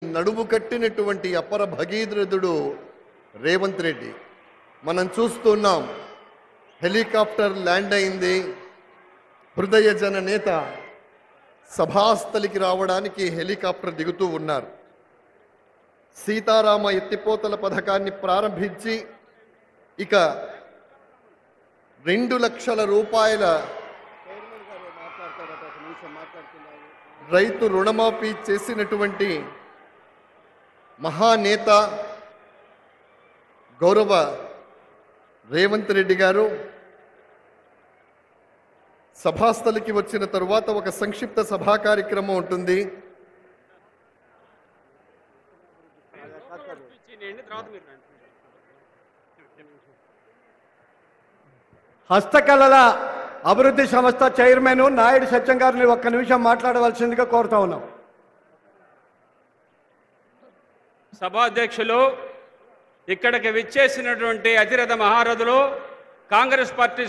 నడుము కట్టినటువంటి అపర భగీరథుడు రేవంత్ రెడ్డి. మనం చూస్తున్నాం, హెలికాప్టర్ ల్యాండ్ అయింది. హృదయ జన నేత సభాస్థలికి రావడానికి హెలికాప్టర్ దిగుతూ ఉన్నారు. సీతారామ ఎత్తిపోతల పథకాన్ని ప్రారంభించి ఇక 2 లక్షల రూపాయల రైతు రుణమాఫీ చేసినటువంటి మహానేత గౌరవ రేవంత్ రెడ్డి గారు సభాస్థలికి వచ్చిన తరువాత ఒక సంక్షిప్త సభా కార్యక్రమం ఉంటుంది. హస్తకళల అభివృద్ధి సంస్థ చైర్మన్ నాయుడు సత్యం గారిని ఒక్క నిమిషం మాట్లాడవలసిందిగా కోరుతా ఉన్నాం. సభాధ్యక్షులు, ఇక్కడికి విచ్చేసినటువంటి అతిరథ మహారథులు, కాంగ్రెస్ పార్టీ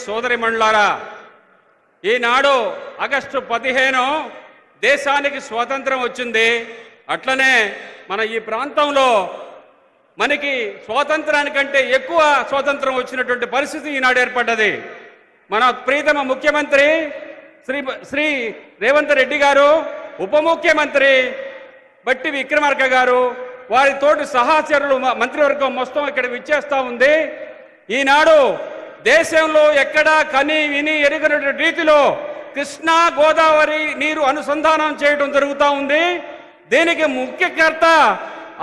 సోదరిమణులారా, ఈనాడు ఆగస్టు 15 దేశానికి స్వాతంత్రం వచ్చింది. అట్లనే మన ఈ ప్రాంతంలో మనకి స్వాతంత్రానికంటే ఎక్కువ స్వాతంత్రం వచ్చినటువంటి పరిస్థితి ఈనాడు ఏర్పడ్డది. మన ప్రీతమ ముఖ్యమంత్రి శ్రీ రేవంత్ రెడ్డి గారు, ఉప ముఖ్యమంత్రి బట్టి విక్రమార్క గారు, వారి తోటి సహచరులు మంత్రివర్గం మొత్తం ఇక్కడ విచ్చేస్తూ ఉంది. ఈనాడు దేశంలో ఎక్కడా కని విని ఎరుగనటువంటి రీతిలో కృష్ణా గోదావరి నీరు అనుసంధానం చేయడం జరుగుతూ ఉంది. దీనికి ముఖ్యకర్త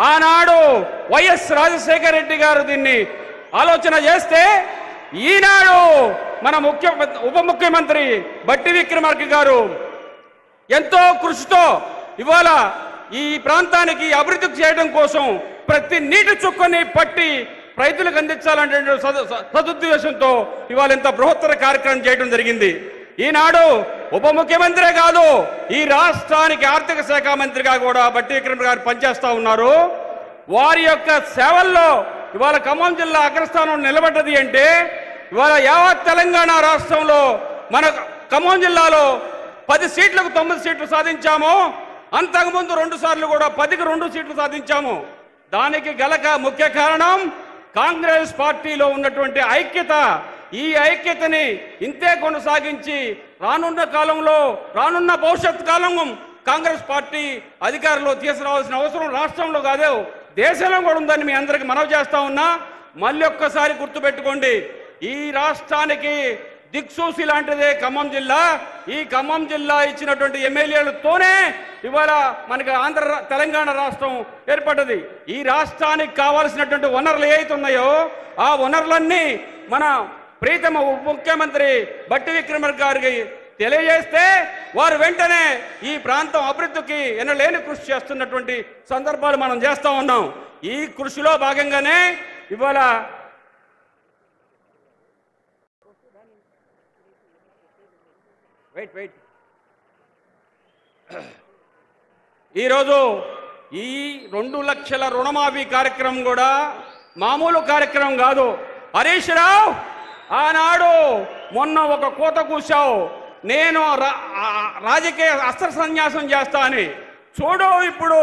ఆనాడు వైఎస్ రాజశేఖర రెడ్డి గారు దీన్ని ఆలోచన చేస్తే, ఈనాడు మన ఉప ముఖ్యమంత్రి బట్టి విక్రమార్క గారు ఎంతో కృషితో ఇవాళ ఈ ప్రాంతానికి అభివృద్ధి చేయడం కోసం ప్రతి నీటి చుక్కని పట్టి రైతులకు అందించాలంటే సదుద్దేశంతో ఇవాళ ఇంత బృహత్తర కార్యక్రమం చేయడం జరిగింది. ఈనాడు ఉప ముఖ్యమంత్రే కాదు, ఈ రాష్ట్రానికి ఆర్థిక శాఖ మంత్రిగా కూడా బట్టి విక్రమ గారు పనిచేస్తూ ఉన్నారు. వారి యొక్క సేవల్లో ఇవాళ ఖమ్మం జిల్లా అగ్రస్థానం నిలబడ్డది అంటే, ఇవాళ యావత్ తెలంగాణ రాష్ట్రంలో మన ఖమ్మం జిల్లాలో 10 సీట్లకు 9 సీట్లు సాధించాము. అంతకుముందు 2 సార్లు కూడా 10కి 2 సీట్లు సాధించాము. దానికి గల ముఖ్య కారణం కాంగ్రెస్ పార్టీలో ఉన్నటువంటి ఐక్యత. ఈ ఐక్యతని ఇంతే కొనసాగించి రానున్న భవిష్యత్ కాలం కాంగ్రెస్ పార్టీ అధికారంలో తీసుకురావాల్సిన అవసరం రాష్ట్రంలో కాదు, దేశంలో కూడా ఉందని మీ అందరికి మనవి చేస్తా ఉన్నా. మళ్ళీ ఒక్కసారి గుర్తుపెట్టుకోండి, ఈ రాష్ట్రానికి దిక్సూసి లాంటిదే ఖమ్మం జిల్లా. ఈ ఖమ్మం జిల్లా ఇచ్చినటువంటి ఎమ్మెల్యేలతోనే ఇవాళ మనకి తెలంగాణ రాష్ట్రం ఏర్పడ్డది. ఈ రాష్ట్రానికి కావాల్సినటువంటి వనరులు ఏవైతే ఉన్నాయో ఆ వనరులన్నీ మన ప్రీతమ ఉప ముఖ్యమంత్రి బట్టి విక్రమార్క గారికి తెలియజేస్తే వారు వెంటనే ఈ ప్రాంతం అభివృద్ధికి ఎనలేని కృషి చేస్తున్నటువంటి సందర్భాలు మనం చేస్తూ ఉన్నాం. ఈ కృషిలో భాగంగానే ఇవాళ ఈరోజు ఈ 2 లక్షల రుణమాఫీ కార్యక్రమం కూడా మామూలు కార్యక్రమం కాదు. హరీష్ రావు, ఆనాడు మొన్న ఒక కోత కూశావు, నేను రాజకీయ అస్త్ర సన్యాసం చేస్తా అని. చూడు, ఇప్పుడు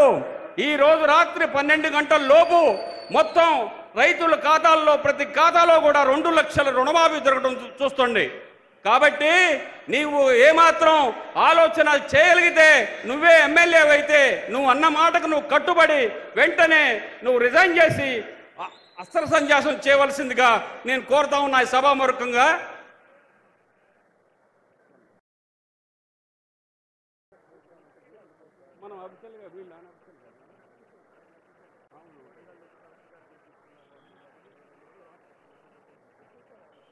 ఈ రోజు రాత్రి 12 గంటల లోపు మొత్తం రైతుల ఖాతాల్లో ప్రతి ఖాతాలో కూడా 2 లక్షల రుణమాఫీ జరగడం చూస్తుంది. కాబట్టి నీవు ఏమాత్రం ఆలోచన చేయగలిగితే, నువ్వే ఎమ్మెల్యే అయితే నువ్వు అన్న మాటకు నువ్వు కట్టుబడి వెంటనే నువ్వు రిజైన్ చేసి అస్త్ర సన్యాసం చేయవలసిందిగా నేను కోరుతా ఉన్నా ఈ సభాముఖంగా.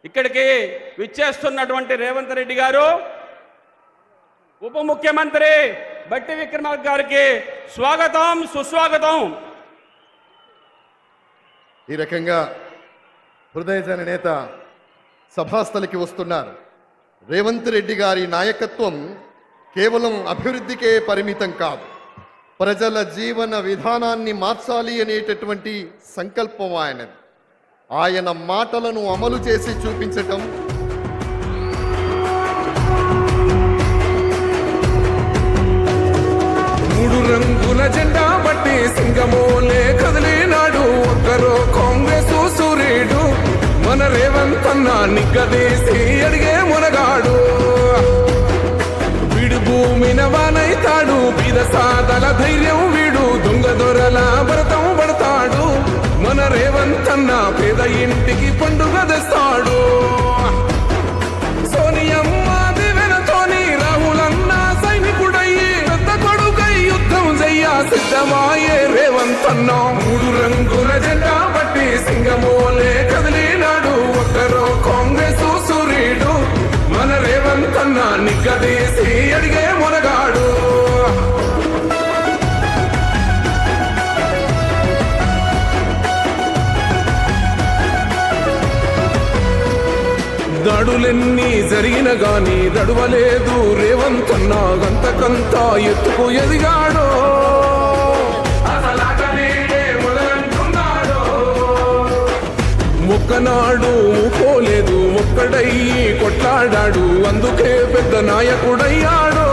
ఇక్కడికి విచ్చేస్తున్నటువంటి రేవంత్ రెడ్డి గారు, ఉప ముఖ్యమంత్రి బట్టి విక్రమార్క గారికి స్వాగతం, సుస్వాగతం. ఈ రకంగా హృదయజన నేత సభాస్థలికి వస్తున్నారు. రేవంత్ రెడ్డి గారి నాయకత్వం కేవలం అభివృద్ధికే పరిమితం కాదు, ప్రజల జీవన విధానాన్ని మార్చాలి అనేటటువంటి సంకల్పం ఆయనది. ఆయన మాటలను అమలు చేసి చూపించటం, 3 రంగుల జెండా బట్టి సింగమోలే కదిలినాడు ఒక్కరో కాంగ్రెస్ సూర్యుడు మన రేవంత్ అన్న నిగ్గదీసి అడిగే మునగాడు వీడు భూమిన వానైతాడు బీద సాదల ధైర్యం వీడు దొంగ దొరల భరతం పడతాడు మన రేవంత్ అన్న పేద ఇంటికి పండుగ తెస్తాడు సోనియమ్మ దివెనతోని రాహులన్న సైనికుడయ్యి పెద్ద కొడుకై యుద్ధం చెయ్య సిద్ధమాయే రేవంత్ అన్న 3 రంగుల జెండా బట్టి సింగమోలే కదిలినాడు ఒక్కరో కాంగ్రెస్ సూర్యుడు మన రేవంత్ అన్న నిగ్గదీసి అడిగే మునగాడు దాడులెన్ని జరిగిన గాని దడువలేదు రేవంత్ అన్న గంతకంతా ఎత్తుకు ఎదిగాడో ఒక్కనాడు పోలేదు ఒక్కడయ్యి కొట్లాడాడు అందుకే పెద్ద నాయకుడయ్యాడో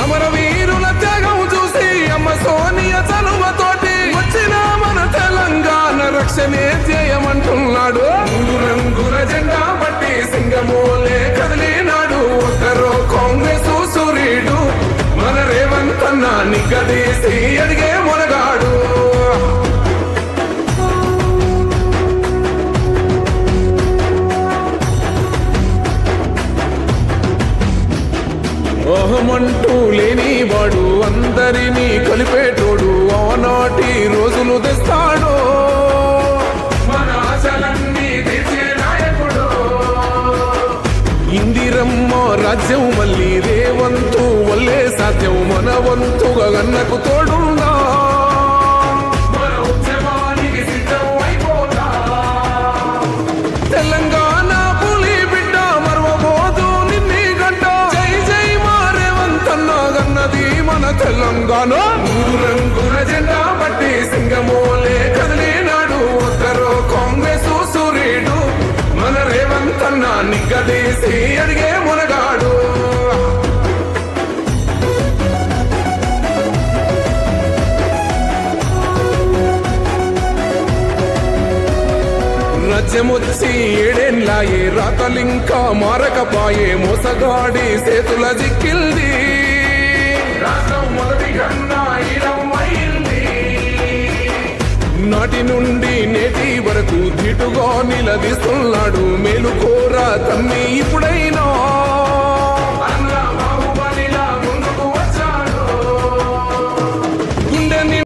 అమరవీరుల త్యాగం చూసి అమ్మ సోనియ చలువతోటి వచ్చిన మన తెలంగాణ రక్షణే చేయమంటున్నాడు 3 రంగుల జెండా బట్టి సింగమోలే కదిలినాడు ఒక్కరో కాంగ్రెస్ సూర్యుడు మన రేవంత్ అన్న నిగ్గదీసి అడిగే మునగాడు ఓహమంటూ లేనివాడు అందరినీ కలిపేటోడు ఆనాటి రోజులు తెస్తాడు మన ఆశలన్నీ తీర్చే నాయకుడు ఇందిరమ్మ రాజ్యం మళ్ళీ రేవంతు వల్లే సాధ్యం మన వంతుగా గన్నకు తోడుందా మన ఉద్యమానికి సిద్ధం అయిపోతా తెలంగాణ పులి బిడ్డ మరవబోదు నిన్ని గంట జై జై మా రేవంత్ అన్న గన్నది మన తెలంగాణ 3 రంగుల జెండా బట్టి సింగమోలే కదిలినాడు ఒక్కరో కాంగ్రెస్ సూర్యుడు మన రేవంత్ అన్న నిగ్గదీసి అడిగే మునగాడు రాజ్యమొచ్చి 7 ఏళ్ళాయే రాతలింకా మారకపాయే మోసగాడి చేతుల జిక్కిల్ది రాష్ట్రం మొదటి కన్నా ఇలమైంది నాటి నుండి నేటి వరకు ధీటుగా నిలదీస్తున్నాడు మేలుకోరా తమ్మి ఇప్పుడైనా